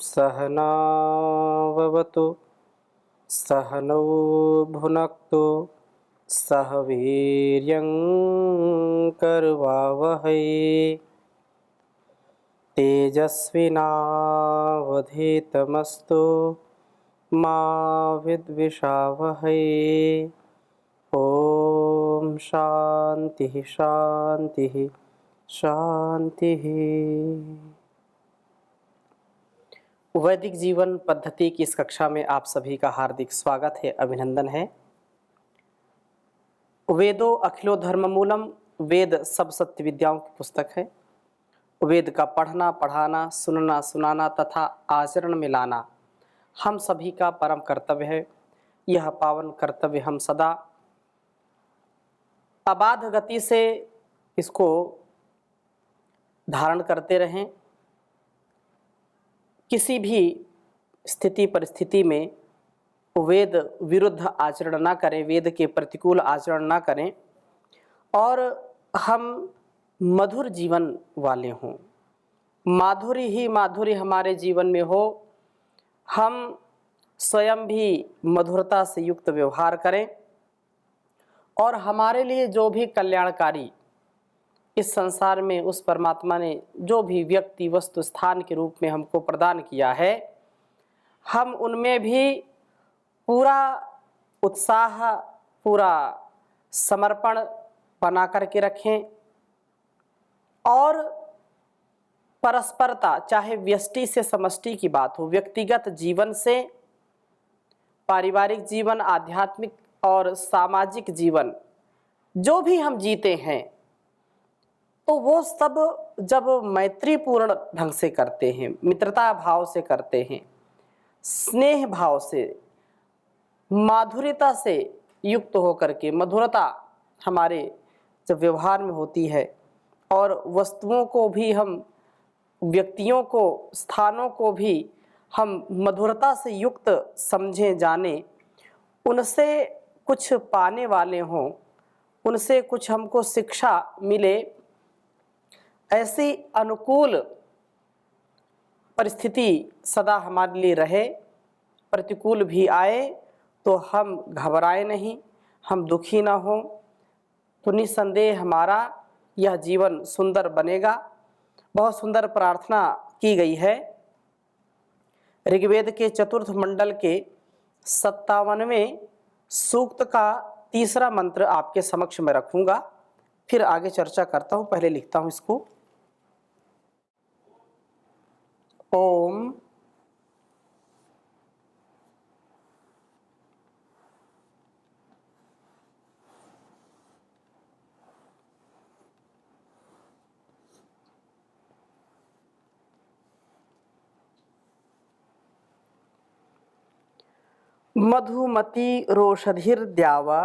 सहनाववतु सहनौ भुनक्तु सह वीर्यं करवावहै तेजस्विनावधीतमस्तु मा विद्विषावहै। ओम शांति शांति शांति। वैदिक जीवन पद्धति की इस कक्षा में आप सभी का हार्दिक स्वागत है, अभिनंदन है। वेदो अखिलो धर्ममूलम, वेद सब सत्य विद्याओं की पुस्तक है। वेद का पढ़ना, पढ़ाना, सुनना, सुनाना तथा आचरण में लाना हम सभी का परम कर्तव्य है। यह पावन कर्तव्य हम सदा अबाध गति से इसको धारण करते रहें। किसी भी स्थिति परिस्थिति में वेद विरुद्ध आचरण ना करें, वेद के प्रतिकूल आचरण ना करें और हम मधुर जीवन वाले हों, माधुरी ही माधुरी हमारे जीवन में हो। हम स्वयं भी मधुरता से युक्त व्यवहार करें और हमारे लिए जो भी कल्याणकारी इस संसार में उस परमात्मा ने जो भी व्यक्ति वस्तु स्थान के रूप में हमको प्रदान किया है, हम उनमें भी पूरा उत्साह, पूरा समर्पण बना करके रखें और परस्परता, चाहे व्यष्टि से समष्टि की बात हो, व्यक्तिगत जीवन से पारिवारिक जीवन, आध्यात्मिक और सामाजिक जीवन जो भी हम जीते हैं, तो वो सब जब मैत्रीपूर्ण ढंग से करते हैं, मित्रता भाव से करते हैं, स्नेह भाव से, माधुर्यता से युक्त होकर के, मधुरता हमारे जब व्यवहार में होती है और वस्तुओं को भी हम, व्यक्तियों को, स्थानों को भी हम मधुरता से युक्त समझें, जाने, उनसे कुछ पाने वाले हों, उनसे कुछ हमको शिक्षा मिले, ऐसी अनुकूल परिस्थिति सदा हमारे लिए रहे। प्रतिकूल भी आए तो हम घबराए नहीं, हम दुखी ना हों, तो निस्संदेह हमारा यह जीवन सुंदर बनेगा। बहुत सुंदर प्रार्थना की गई है। ऋग्वेद के चतुर्थ मंडल के 57वें सूक्त का तीसरा मंत्र आपके समक्ष में रखूंगा, फिर आगे चर्चा करता हूं। पहले लिखता हूं इसको। ओम मधुमती रोषधिर्द्यावा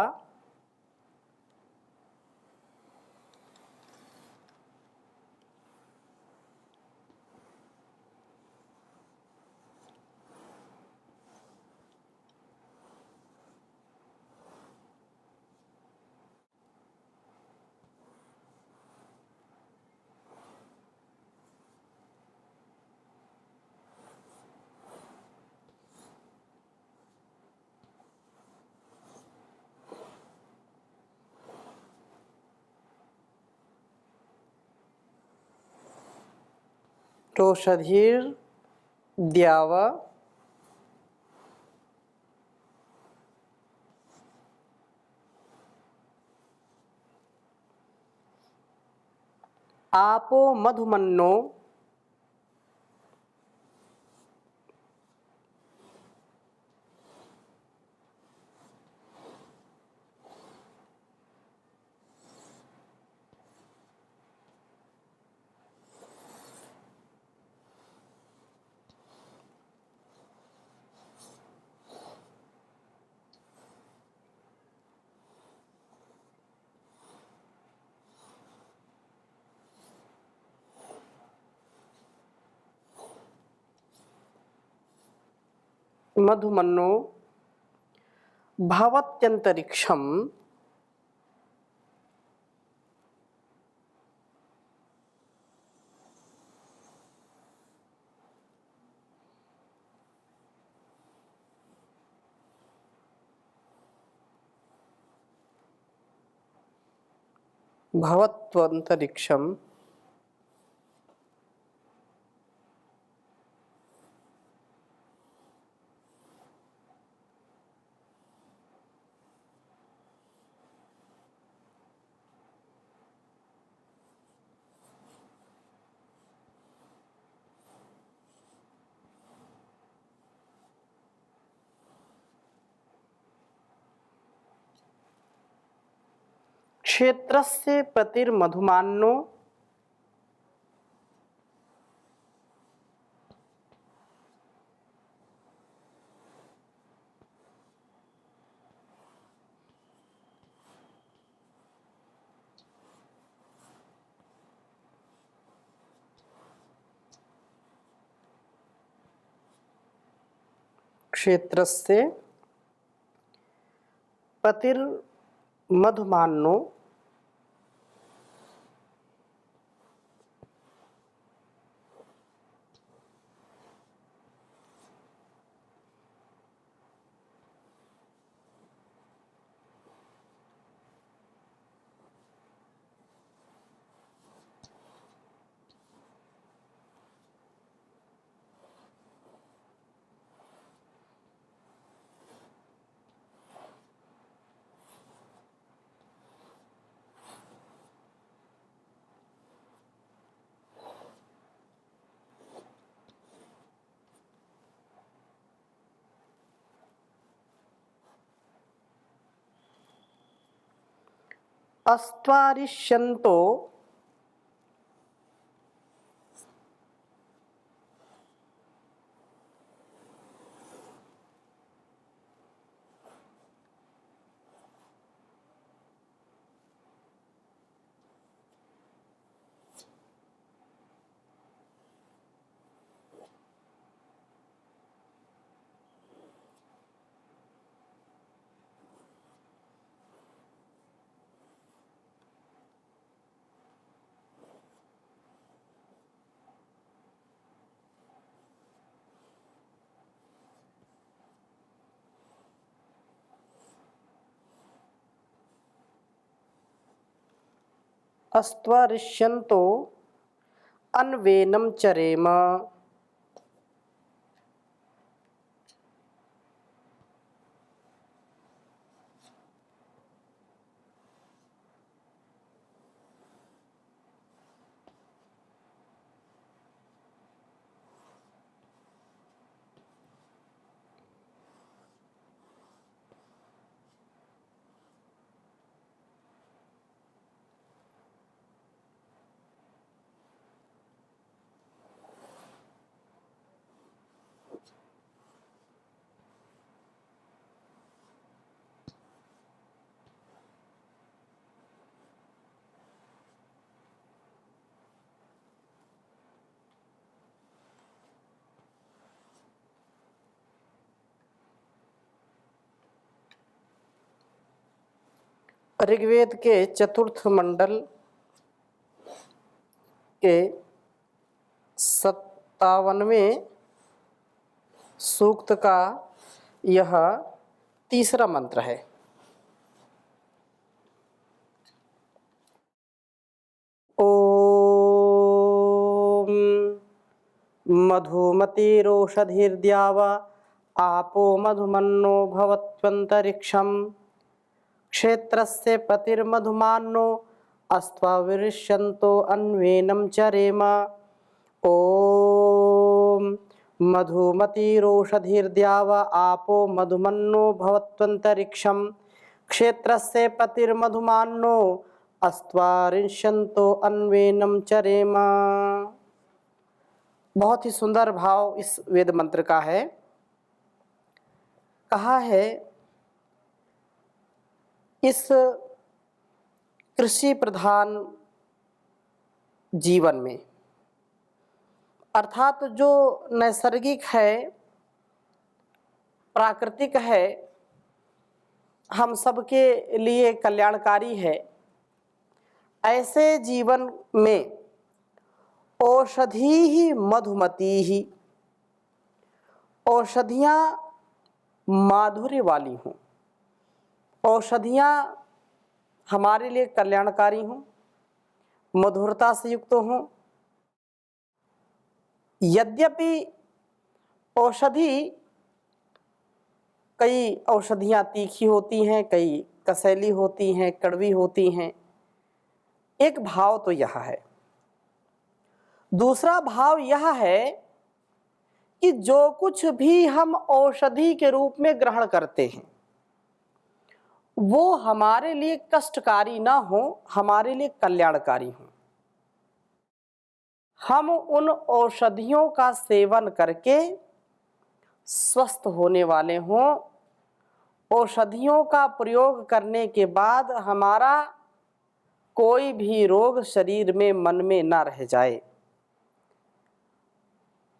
रोषधिर्द्यावा आपो मधुमन्नो मधुमन्नो भवत्यंतरिक्षम भवत्वंतरिक्षम क्षेत्रस्य पतिर्मधुमान्नो क्षेत्रस्य पतिर्मधुमान्नो अस्त्वारिष्यन्तो अस्त्वरिष्यन्तो अन्वेनं चरेम। ऋग्वेद के चतुर्थ मंडल के 57वें सूक्त का यह तीसरा मंत्र है। ओम मधुमतिरोषधिर्द्यावा आपो मधुमन्नो भवत्वंतरिक्षम क्षेत्रस्य पतिर्मधुमान्नो अस्त्वाविरिष्यन्तो अन्वेनं चरेम। ओम मधुमतिरोषधिर्द्यावा आपो मधुमन्नो भवत्वंतरिक्षम क्षेत्रस्य पतिर्मधुमान्नो अस्त्वारिष्यन्तो अन्वेनं चरेम। बहुत ही सुंदर भाव इस वेद मंत्र का है। कहा है इस कृषि प्रधान जीवन में, अर्थात जो नैसर्गिक है, प्राकृतिक है, हम सबके लिए कल्याणकारी है, ऐसे जीवन में औषधि ही मधुमती ही, औषधियाँ माधुर्य वाली हों, औषधियाँ हमारे लिए कल्याणकारी हों, मधुरता से युक्त हों। यद्यपि कई औषधियाँ तीखी होती हैं, कई कसैली होती हैं, कड़वी होती हैं, एक भाव तो यह है। दूसरा भाव यह है कि जो कुछ भी हम औषधि के रूप में ग्रहण करते हैं वो हमारे लिए कष्टकारी ना हो, हमारे लिए कल्याणकारी हो। हम उन औषधियों का सेवन करके स्वस्थ होने वाले हों। औषधियों का प्रयोग करने के बाद हमारा कोई भी रोग शरीर में, मन में ना रह जाए।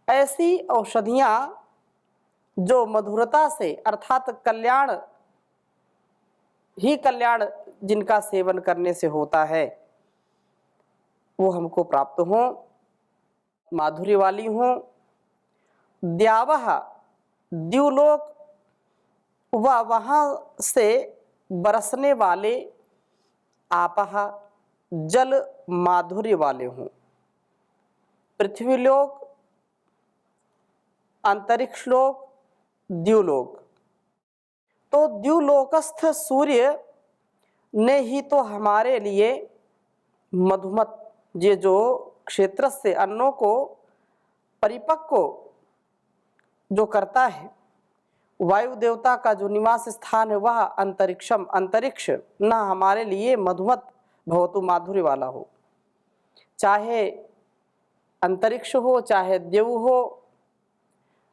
ऐसी औषधियाँ जो मधुरता से अर्थात कल्याण ही कल्याण जिनका सेवन करने से होता है वो हमको प्राप्त हों, माधुर्य वाली हों। द्यावह द्युलोक व वहाँ से बरसने वाले आपह जल माधुर्य वाले हों। पृथ्वीलोक, अंतरिक्ष लोक, द्युलोक। तो द्युलोकस्थ सूर्य ने ही तो हमारे लिए मधुमत ये जो क्षेत्र से अन्नों को परिपक्व जो करता है, वायु देवता का जो निवास स्थान है वह अंतरिक्ष न हमारे लिए मधुमत भवतु माधुर्य वाला हो। चाहे अंतरिक्ष हो, चाहे देव हो,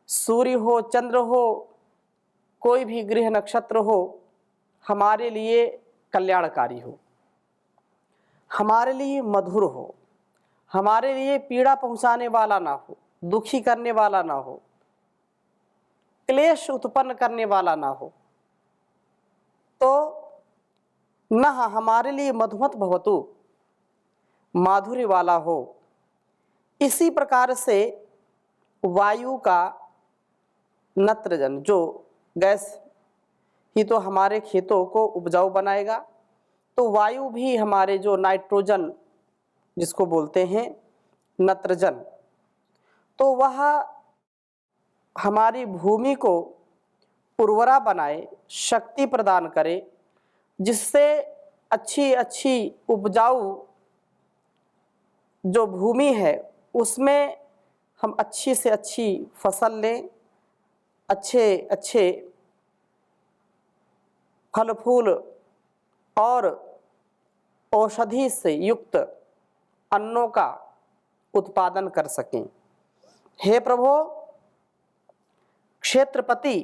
सूर्य हो, चंद्र हो, कोई भी ग्रह नक्षत्र हो, हमारे लिए कल्याणकारी हो, हमारे लिए मधुर हो, हमारे लिए पीड़ा पहुंचाने वाला ना हो, दुखी करने वाला ना हो, क्लेश उत्पन्न करने वाला ना हो, तो न हमारे लिए मधुमत भवतु माधुर्य वाला हो। इसी प्रकार से वायु का नत्रजन जो गैस ही तो हमारे खेतों को उपजाऊ बनाएगा, तो वायु भी हमारे जो नाइट्रोजन जिसको बोलते हैं नत्रजन, तो वह हमारी भूमि को उर्वरा बनाए, शक्ति प्रदान करे, जिससे अच्छी उपजाऊ जो भूमि है उसमें हम अच्छी से अच्छी फसल लें, अच्छे फल फूल और औषधि से युक्त अन्नों का उत्पादन कर सकें। हे प्रभो, क्षेत्रपति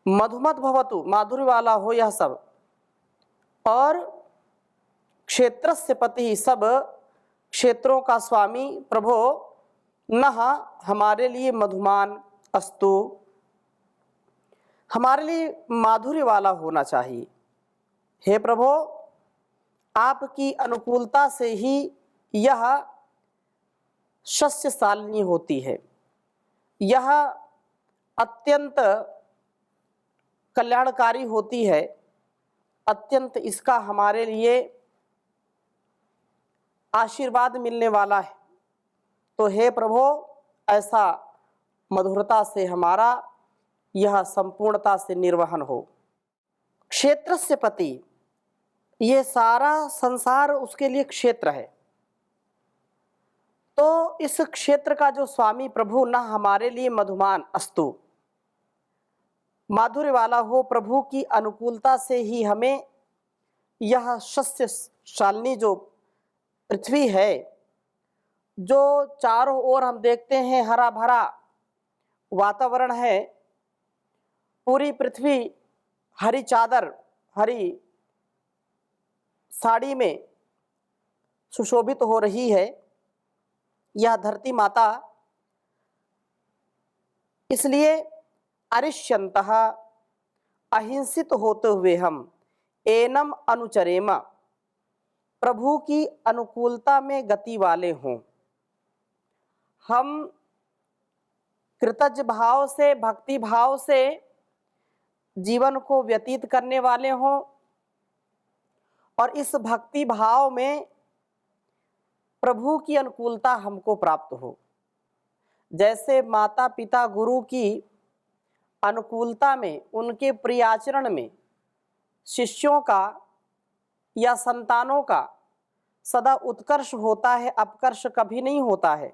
मधुमत भवतु माधुर्य वाला हो यह सब, और क्षेत्रस्य पति सब क्षेत्रों का स्वामी प्रभो नः हमारे लिए मधुमान अस्तु, हमारे लिए माधुर्य वाला होना चाहिए। हे प्रभो, आपकी अनुकूलता से ही यह शस्य शालिनी होती है, यह अत्यंत कल्याणकारी होती है, अत्यंत इसका हमारे लिए आशीर्वाद मिलने वाला है। तो हे प्रभो, ऐसा मधुरता से हमारा यह संपूर्णता से निर्वहन हो। क्षेत्रस्य पति, ये सारा संसार उसके लिए क्षेत्र है, तो इस क्षेत्र का जो स्वामी प्रभु न हमारे लिए मधुमान अस्तु माधुर्य वाला हो। प्रभु की अनुकूलता से ही हमें यह शस्य शालिनी जो पृथ्वी है, जो चारों ओर हम देखते हैं हरा भरा वातावरण है, पूरी पृथ्वी हरी चादर, हरी साड़ी में सुशोभित हो रही है, यह धरती माता। इसलिए अरिष्यंतः अहिंसित होते हुए हम एनम अनुचरेम, प्रभु की अनुकूलता में गति वाले हों। हम कृतज्ञ भाव से, भक्ति भाव से जीवन को व्यतीत करने वाले हों, और इस भक्ति भाव में प्रभु की अनुकूलता हमको प्राप्त हो। जैसे माता पिता गुरु की अनुकूलता में, उनके प्रिय आचरण में शिष्यों का या संतानों का सदा उत्कर्ष होता है, अपकर्ष कभी नहीं होता है।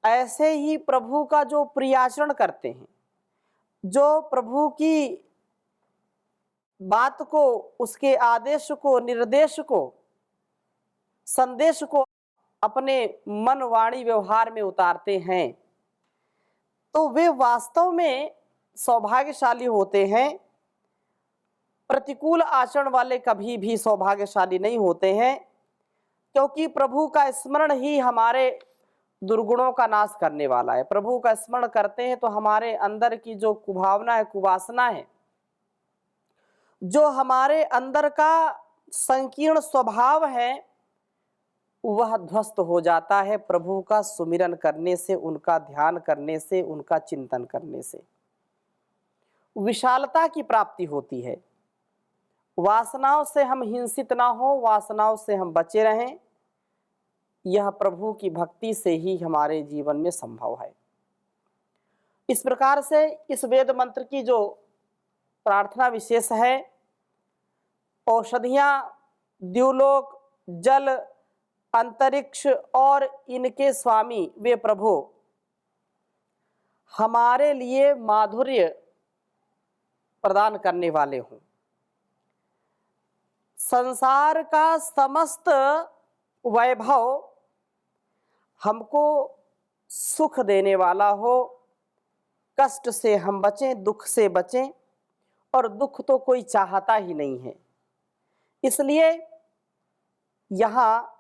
ऐसे ही प्रभु का जो प्रिय आचरण करते हैं, जो प्रभु की बात को, उसके आदेश को, निर्देश को, संदेश को अपने मन वाणी व्यवहार में उतारते हैं, तो वे वास्तव में सौभाग्यशाली होते हैं। प्रतिकूल आचरण वाले कभी भी सौभाग्यशाली नहीं होते हैं, क्योंकि प्रभु का स्मरण ही हमारे दुर्गुणों का नाश करने वाला है। प्रभु का स्मरण करते हैं तो हमारे अंदर की जो कुभावना है, कुवासना है, जो हमारे अंदर का संकीर्ण स्वभाव है, वह ध्वस्त हो जाता है प्रभु का सुमिरन करने से, उनका ध्यान करने से, उनका चिंतन करने से। विशालता की प्राप्ति होती है। वासनाओं से हम हिंसित ना हो, वासनाओं से हम बचे रहें, यह प्रभु की भक्ति से ही हमारे जीवन में संभव है। इस प्रकार से इस वेद मंत्र की जो प्रार्थना विशेष है, औषधियां, द्युलोक, जल, अंतरिक्ष और इनके स्वामी वे प्रभु हमारे लिए माधुर्य प्रदान करने वाले हों। संसार का समस्त वैभव हमको सुख देने वाला हो, कष्ट से हम बचें, दुख से बचें, और दुख तो कोई चाहता ही नहीं है। इसलिए यहाँ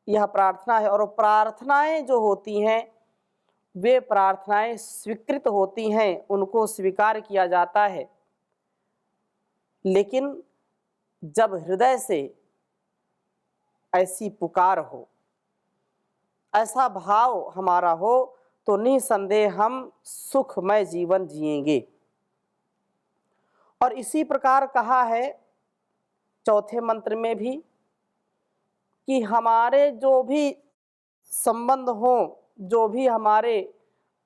यह प्रार्थना है, और प्रार्थनाएं जो होती हैं वे प्रार्थनाएं स्वीकृत होती हैं, उनको स्वीकार किया जाता है। लेकिन जब हृदय से ऐसी पुकार हो, ऐसा भाव हमारा हो, तो निसंदेह हम सुखमय जीवन जिएंगे। और इसी प्रकार कहा है चौथे मंत्र में भी कि हमारे जो भी संबंध हों, जो भी हमारे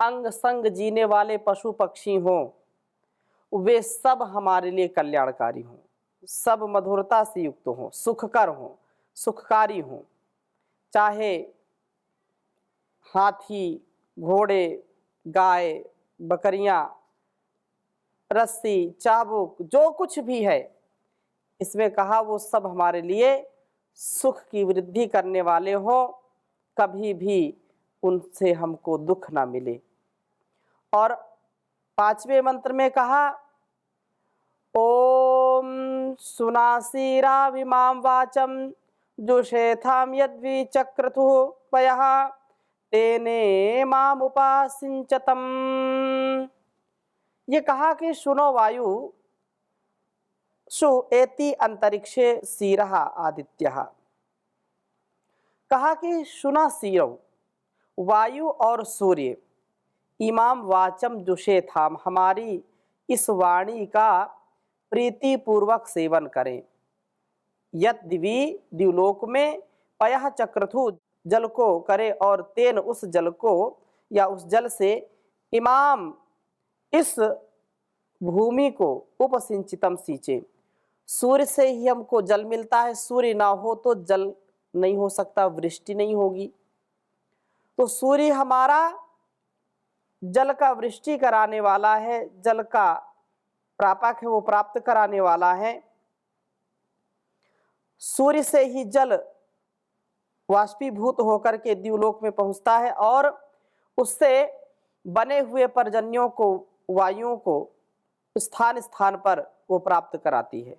अंग संग जीने वाले पशु पक्षी हों, वे सब हमारे लिए कल्याणकारी हों, सब मधुरता से युक्त हों, सुखकर हों, सुखकारी हों। चाहे हाथी, घोड़े, गाय, बकरियां, रस्सी, चाबुक, जो कुछ भी है इसमें कहा, वो सब हमारे लिए सुख की वृद्धि करने वाले हों, कभी भी उनसे हमको दुख ना मिले। और पांचवें मंत्र में कहा, ओम सुनासीरा विमां वाचम जुषेथाम यद्विचक्रतु पयः तेने माम उपासिंचतम। ये कहा कि सुनो वायु, सु एति अंतरिक्षे सीरः आदित्यः। कहा कि सुना सीरव, वायु और सूर्य, इमाम वाचम जुषेथाम, हमारी इस वाणी का प्रीति पूर्वक सेवन करें। यत दिवी, द्युलोक में, पयः चक्रथु, जल को करे, और तेन, उस जल को या उस जल से, इमाम, इस भूमि को, उपसिंचितम, सींचे। सूर्य से ही हमको जल मिलता है, सूर्य ना हो तो जल नहीं हो सकता, वृष्टि नहीं होगी। तो सूर्य हमारा जल का वृष्टि कराने वाला है, जल का प्रापक है, वो प्राप्त कराने वाला है। सूर्य से ही जल वाष्पीभूत होकर के द्युलोक में पहुंचता है, और उससे बने हुए पर्जन्यों को, वायुओं को स्थान स्थान पर वो प्राप्त कराती है।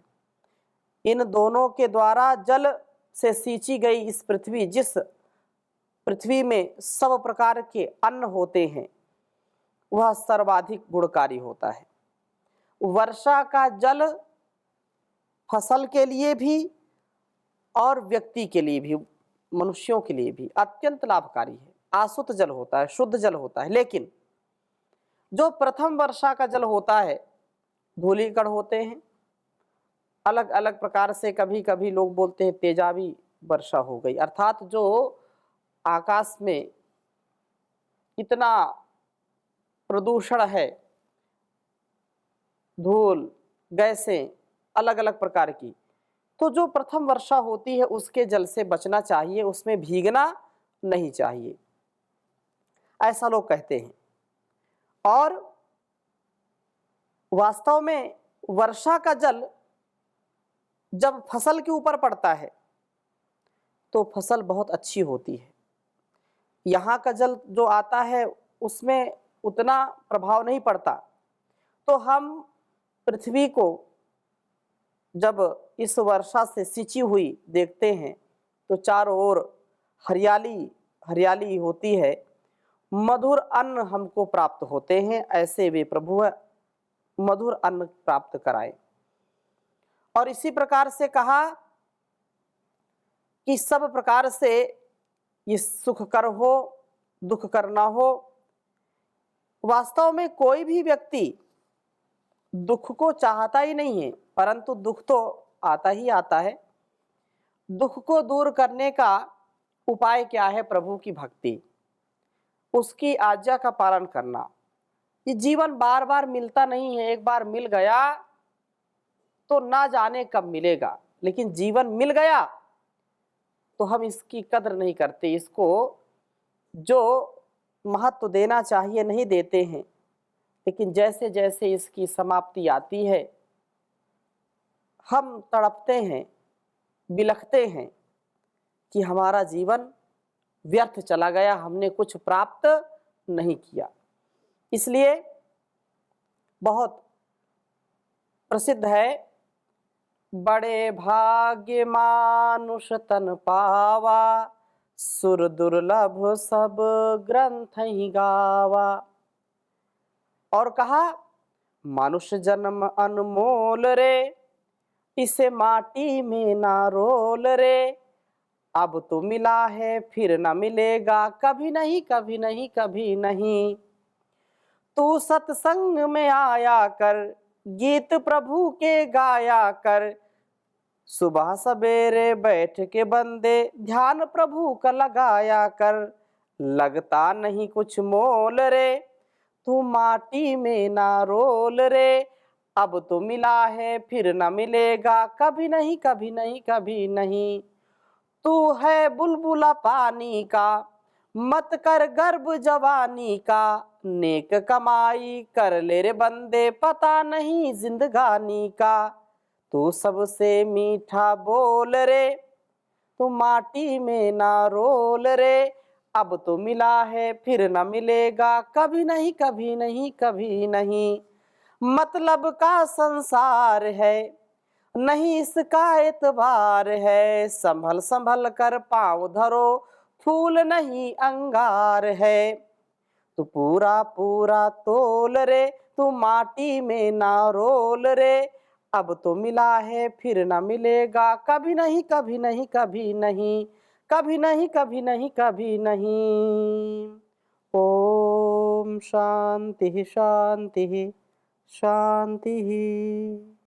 इन दोनों के द्वारा जल से सींची गई इस पृथ्वी, जिस पृथ्वी में सब प्रकार के अन्न होते हैं, वह सर्वाधिक गुणकारी होता है। वर्षा का जल फसल के लिए भी और व्यक्ति के लिए भी, मनुष्यों के लिए भी अत्यंत लाभकारी है। आसुत जल होता है, शुद्ध जल होता है। लेकिन जो प्रथम वर्षा का जल होता है, धूलिकण होते हैं, अलग अलग प्रकार से, कभी कभी लोग बोलते हैं तेजाबी वर्षा हो गई, अर्थात जो आकाश में इतना प्रदूषण है, धूल, गैसें अलग अलग प्रकार की, तो जो प्रथम वर्षा होती है उसके जल से बचना चाहिए, उसमें भीगना नहीं चाहिए, ऐसा लोग कहते हैं। और वास्तव में वर्षा का जल जब फसल के ऊपर पड़ता है तो फसल बहुत अच्छी होती है। यहाँ का जल जो आता है उसमें उतना प्रभाव नहीं पड़ता। तो हम पृथ्वी को जब इस वर्षा से सिंची हुई देखते हैं तो चारों ओर हरियाली हरियाली होती है, मधुर अन्न हमको प्राप्त होते हैं। ऐसे वे प्रभु मधुर अन्न प्राप्त कराएं। और इसी प्रकार से कहा कि सब प्रकार से ये सुखकर हो, दुखकर ना हो। वास्तव में कोई भी व्यक्ति दुख को चाहता ही नहीं है, परंतु दुख तो आता ही आता है। दुख को दूर करने का उपाय क्या है? प्रभु की भक्ति, उसकी आज्ञा का पालन करना। ये जीवन बार बार मिलता नहीं है, एक बार मिल गया तो ना जाने कब मिलेगा, लेकिन जीवन मिल गया तो हम इसकी कदर नहीं करते, इसको जो महत्व देना चाहिए नहीं देते हैं। लेकिन जैसे जैसे इसकी समाप्ति आती है हम तड़पते हैं, बिलखते हैं कि हमारा जीवन व्यर्थ चला गया, हमने कुछ प्राप्त नहीं किया। इसलिए बहुत प्रसिद्ध है, बड़े भाग्य मानुष तन पावा, सुर दुर्लभ सब ग्रंथ ही गावा। और कहा मनुष्य जन्म अनमोल रे, इसे माटी में ना रोल रे। अब तो मिला है फिर न मिलेगा, कभी नहीं कभी नहीं कभी नहीं। तू सत्संग में आया कर, गीत प्रभु के गाया कर। सुबह सवेरे बैठ के बंदे, ध्यान प्रभु का लगाया कर। लगता नहीं कुछ मोल रे, तू माटी में ना रोल रे। अब तो मिला है फिर न मिलेगा, कभी नहीं कभी नहीं कभी नहीं। तू है बुलबुला पानी का, मत कर गर्भ जवानी का। नेक कमाई कर ले रे बंदे, पता नहीं जिंदगानी का। तू सबसे मीठा बोल रे, तू माटी में ना रोल रे। अब तो मिला है फिर न मिलेगा, कभी नहीं कभी नहीं कभी नहीं। मतलब का संसार है, नहीं इसका एतबार है। संभल संभल कर पाँव धरो, फूल नहीं अंगार है। तू पूरा पूरा तोल रे, तू माटी में ना रोल रे। अब तो मिला है फिर न मिलेगा, कभी नहीं कभी नहीं कभी नहीं, कभी नहीं कभी नहीं कभी नहीं। ओम शांति शांति शांति।